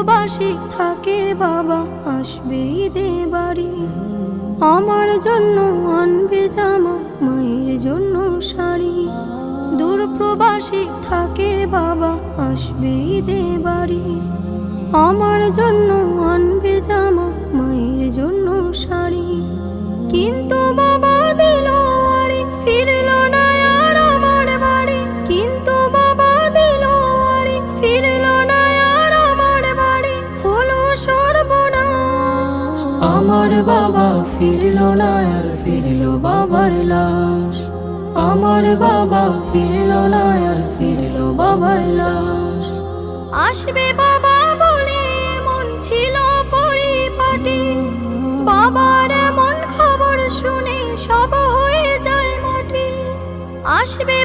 প্রবাসী থাকে বাবা আসবে ঈদে বাড়ি। আমার জন্য আনবে জামা, মায়ের জন্য শাড়ি। দূর প্রবাসী থাকে বাবা আসবে ঈদে বাড়ি। আমার জন্য আনবে জামা, মায়ের জন্য শাড়ি। কিন্তু বাবা দিল আড়ি, ফিরল না আর আমার বাড়ি। কিন্তু বাবা দিল আড়ি, ফিরল না আর আমার বাড়ি। হলো সর্বনাশ, আমার বাবা ফিরল না আর ফিরল বাবার লাশ। আমার বাবা ফিরল না আর ফিরল বাবার লাশ। আসবে বাবা বলে মন ছিল পরিপাটি। বাবার এমন খবর শুনে সব হয়ে যায় মাটি। আসবে